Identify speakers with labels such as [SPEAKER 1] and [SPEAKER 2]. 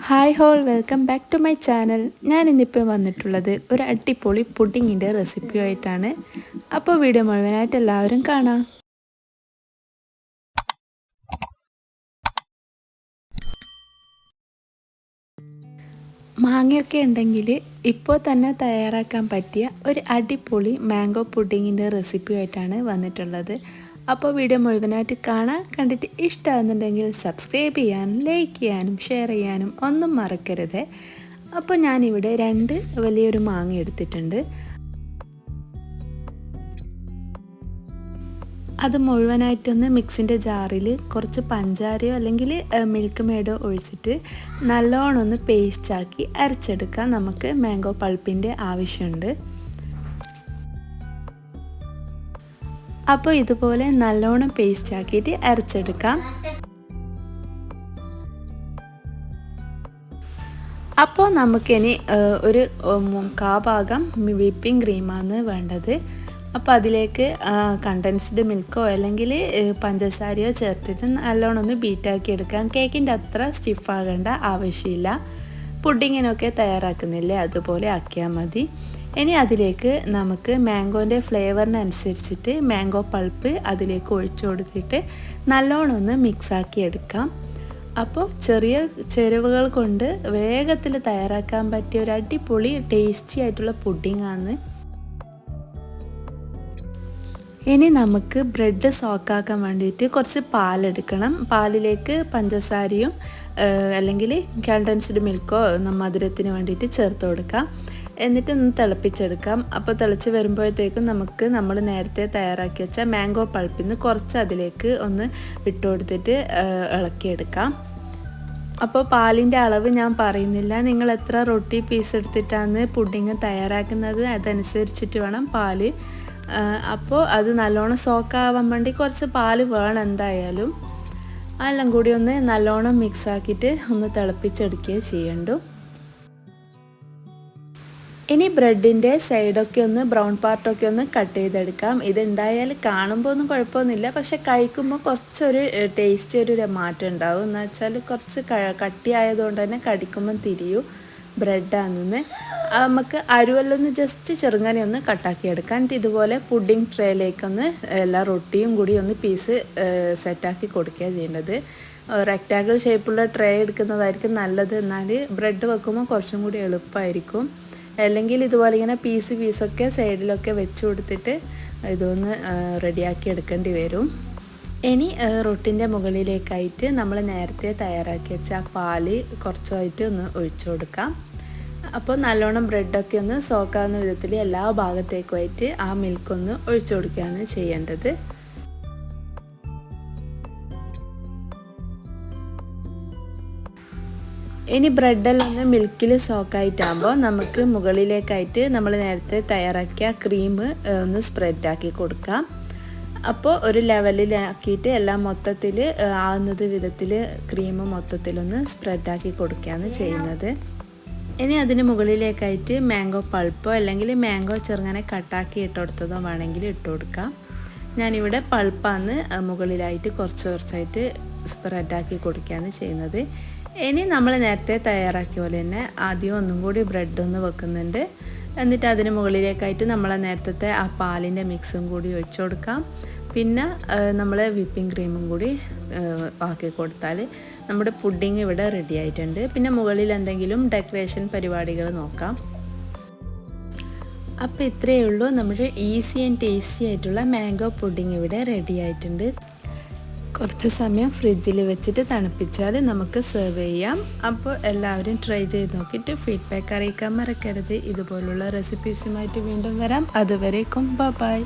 [SPEAKER 1] Hi all, welcome back to my channel. ഞാൻ ഇന്നിപ്പോൾ വന്നിട്ടുള്ളത് ഒരു അടിപൊളി പുഡിങ്ങിൻ്റെ റെസിപ്പിയുമായിട്ടാണ്. അപ്പോൾ വീഡിയോ മുഴുവനായിട്ട് എല്ലാവരും കാണാം. മാങ്ങയൊക്കെ ഉണ്ടെങ്കിൽ ഇപ്പോൾ തന്നെ തയ്യാറാക്കാൻ പറ്റിയ ഒരു അടിപൊളി മാംഗോ പുഡിങ്ങിൻ്റെ റെസിപ്പിയുമായിട്ടാണ് വന്നിട്ടുള്ളത്. അപ്പോൾ വീഡിയോ മുഴുവനായിട്ട് കാണാൻ കണ്ടിട്ട് ഇഷ്ടമാകുന്നുണ്ടെങ്കിൽ സബ്സ്ക്രൈബ് ചെയ്യാനും ലൈക്ക് ചെയ്യാനും ഷെയർ ചെയ്യാനും ഒന്നും മറക്കരുത്. അപ്പോൾ ഞാനിവിടെ 2 വലിയൊരു മാങ്ങ എടുത്തിട്ടുണ്ട്. അത് മുഴുവനായിട്ടൊന്ന് മിക്സിൻ്റെ ജാറിൽ കുറച്ച് പഞ്ചാരയോ അല്ലെങ്കിൽ മിൽക്ക് മേഡോ ഒഴിച്ചിട്ട് നല്ലോണം ഒന്ന് പേസ്റ്റാക്കി അരച്ചെടുക്കാൻ നമുക്ക് മാംഗോ പൾപ്പിൻ്റെ ആവശ്യമുണ്ട്. അപ്പോൾ ഇതുപോലെ നല്ലോണം പേസ്റ്റ് ആക്കിയിട്ട് അരച്ചെടുക്കാം. അപ്പോൾ നമുക്കിനി ഒരു 1/4 ഭാഗം വിപ്പിംഗ് ക്രീമാണ് വേണ്ടത്. അപ്പോൾ അതിലേക്ക് കണ്ടൻസ്ഡ് മിൽക്കോ അല്ലെങ്കിൽ പഞ്ചസാരയോ ചേർത്തിട്ട് നല്ലോണം ഒന്ന് ബീറ്റാക്കി എടുക്കാം. കേക്കിൻ്റെ അത്ര സ്റ്റിഫാകേണ്ട ആവശ്യമില്ല. പുഡിങ്ങിനൊക്കെ തയ്യാറാക്കുന്നില്ലേ, അതുപോലെ ആക്കിയാൽ മതി. ഇനി അതിലേക്ക് നമുക്ക് മാംഗോൻ്റെ ഫ്ലേവറിനനുസരിച്ചിട്ട് മാംഗോ പൾപ്പ് അതിലേക്ക് ഒഴിച്ചു കൊടുത്തിട്ട് നല്ലോണം ഒന്ന് മിക്സാക്കി എടുക്കാം. അപ്പോൾ ചെറിയ ചേരുവകൾ കൊണ്ട് വേഗത്തിൽ തയ്യാറാക്കാൻ പറ്റിയ ഒരു അടിപൊളി ടേസ്റ്റി ആയിട്ടുള്ള പുഡിങ്ങാണ്. ഇനി നമുക്ക് ബ്രെഡ് സോക്കാക്കാൻ വേണ്ടിയിട്ട് കുറച്ച് പാലെടുക്കണം. പാലിലേക്ക് പഞ്ചസാരയും അല്ലെങ്കിൽ കണ്ടൻസ്ഡ് മിൽക്കോ മധുരത്തിന് വേണ്ടിയിട്ട് ചേർത്ത് കൊടുക്കാം. എന്നിട്ട് ഒന്ന് തിളപ്പിച്ചെടുക്കാം. അപ്പോൾ തിളച്ച് വരുമ്പോഴത്തേക്കും നമുക്ക് നമ്മൾ നേരത്തെ തയ്യാറാക്കി വെച്ച മാംഗോ പൾപ്പിൽ നിന്ന് കുറച്ച് അതിലേക്ക് ഒന്ന് ഇട്ട് കൊടുത്തിട്ട് ഇളക്കിയെടുക്കാം. അപ്പോൾ പാലിൻ്റെ അളവ് ഞാൻ പറയുന്നില്ല, നിങ്ങൾ എത്ര റൊട്ടി പീസ് എടുത്തിട്ടാണ് പുഡിങ് തയ്യാറാക്കുന്നത് അതനുസരിച്ചിട്ട് വേണം പാല്. അപ്പോൾ അത് നല്ലോണം സോക്കാവാൻ വേണ്ടി കുറച്ച് പാല് വേണം എന്തായാലും. എല്ലാം കൂടി ഒന്ന് നല്ലോണം മിക്സാക്കിയിട്ട് ഒന്ന് തിളപ്പിച്ചെടുക്കുകയേ ചെയ്യണ്ടു. ഇനി ബ്രെഡിൻ്റെ സൈഡൊക്കെ ഒന്ന് ബ്രൗൺ പാർട്ടൊക്കെ ഒന്ന് കട്ട് ചെയ്തെടുക്കാം. ഇതുണ്ടായാൽ കാണുമ്പോൾ ഒന്നും കുഴപ്പമൊന്നുമില്ല, പക്ഷെ കഴിക്കുമ്പോൾ കുറച്ചൊരു ടേസ്റ്റ് ഒരു മാറ്റം ഉണ്ടാവും. എന്ന് വെച്ചാൽ കുറച്ച് കട്ടിയായതുകൊണ്ട് തന്നെ കടിക്കുമ്പം തിരിയും ബ്രെഡാണെന്ന്. നമുക്ക് അരുവല്ലൊന്ന് ജസ്റ്റ് ചെറുങ്ങനെ ഒന്ന് കട്ടാക്കി എടുക്കാം. ഇതുപോലെ പുഡിംഗ് ട്രേയിലേക്കൊന്ന് എല്ലാ റൊട്ടിയും കൂടി ഒന്ന് പീസ് സെറ്റാക്കി കൊടുക്കുക ചെയ്യേണ്ടത്. റെക്റ്റാങ്കിൾ ഷേപ്പുള്ള ട്രേ എടുക്കുന്നതായിരിക്കും നല്ലത്. എന്നാൽ ബ്രെഡ് വെക്കുമ്പോൾ കുറച്ചും കൂടി എളുപ്പമായിരിക്കും. അല്ലെങ്കിൽ ഇതുപോലെ ഇങ്ങനെ പീസൊക്കെ സൈഡിലൊക്കെ വെച്ച് കൊടുത്തിട്ട് ഇതൊന്ന് റെഡിയാക്കി എടുക്കേണ്ടി വരും. ഇനി റൊട്ടിൻ്റെ മുകളിലേക്കായിട്ട് നമ്മൾ നേരത്തെ തയ്യാറാക്കി വെച്ച ആ പാല് കുറച്ചായിട്ട് ഒന്ന് ഒഴിച്ചു കൊടുക്കാം. അപ്പോൾ നല്ലോണം ബ്രെഡൊക്കെ ഒന്ന് സോക്കാവുന്ന വിധത്തിൽ എല്ലാ ഭാഗത്തേക്കുമായിട്ട് ആ മിൽക്കൊന്ന് ഒഴിച്ചു കൊടുക്കുകയാണ് ചെയ്യേണ്ടത്. ഇനി ബ്രെഡെല്ലാം ഒന്ന് മിൽക്കിൽ സോക്കായിട്ടാകുമ്പോൾ നമുക്ക് മുകളിലേക്കായിട്ട് നമ്മൾ നേരത്തെ തയ്യാറാക്കിയ ക്രീം ഒന്ന് സ്പ്രെഡാക്കി കൊടുക്കാം. അപ്പോൾ ഒരു ലെവലിലാക്കിയിട്ട് എല്ലാം മൊത്തത്തിൽ ആവുന്നത് വിധത്തിൽ ക്രീം മൊത്തത്തിലൊന്ന് സ്പ്രെഡാക്കി കൊടുക്കുകയാണ് ചെയ്യുന്നത്. ഇനി അതിന് മുകളിലേക്കായിട്ട് മാംഗോ പൾപ്പോ അല്ലെങ്കിൽ മാംഗോ ചെറുങ്ങനെ കട്ടാക്കി ഇട്ട് കൊടുത്തതോ വേണമെങ്കിൽ ഇട്ട് കൊടുക്കാം. ഞാനിവിടെ പൾപ്പാണ് മുകളിലായിട്ട് കുറച്ചായിട്ട് സ്പ്രെഡാക്കി കൊടുക്കുകയാണ് ചെയ്യുന്നത്. ഇനി നമ്മൾ നേരത്തെ തയ്യാറാക്കിയ പോലെ തന്നെ ആദ്യം ഒന്നും കൂടി ബ്രെഡ് ഒന്ന് വെക്കുന്നുണ്ട്. എന്നിട്ട് അതിന് മുകളിലേക്കായിട്ട് നമ്മൾ നേരത്തെ ആ പാലിൻ്റെ മിക്സും കൂടി ഒഴിച്ചു കൊടുക്കാം. പിന്നെ നമ്മൾ വിപ്പിംഗ് ക്രീമും കൂടി ആക്കി കൊടുത്താൽ നമ്മുടെ പുഡിങ് ഇവിടെ റെഡി ആയിട്ടുണ്ട്. പിന്നെ മുകളിൽ എന്തെങ്കിലും ഡെക്കറേഷൻ പരിപാടികൾ നോക്കാം. അപ്പോൾ ഇത്രയേ ഉള്ളൂ, നമ്മുടെ ഈസി ആൻഡ് ടേസ്റ്റി ആയിട്ടുള്ള മാംഗോ പുഡിങ് ഇവിടെ റെഡി ആയിട്ടുണ്ട്. കുറച്ച് സമയം ഫ്രിഡ്ജിൽ വെച്ചിട്ട് തണുപ്പിച്ചാൽ നമുക്ക് സെർവ് ചെയ്യാം. അപ്പോൾ എല്ലാവരും ട്രൈ ചെയ്ത് നോക്കിയിട്ട് ഫീഡ്ബാക്ക് അറിയിക്കാൻ മറക്കരുത്. ഇതുപോലുള്ള റെസിപ്പീസുമായിട്ട് വീണ്ടും വരാം. അതുവരേക്കും ബൈ.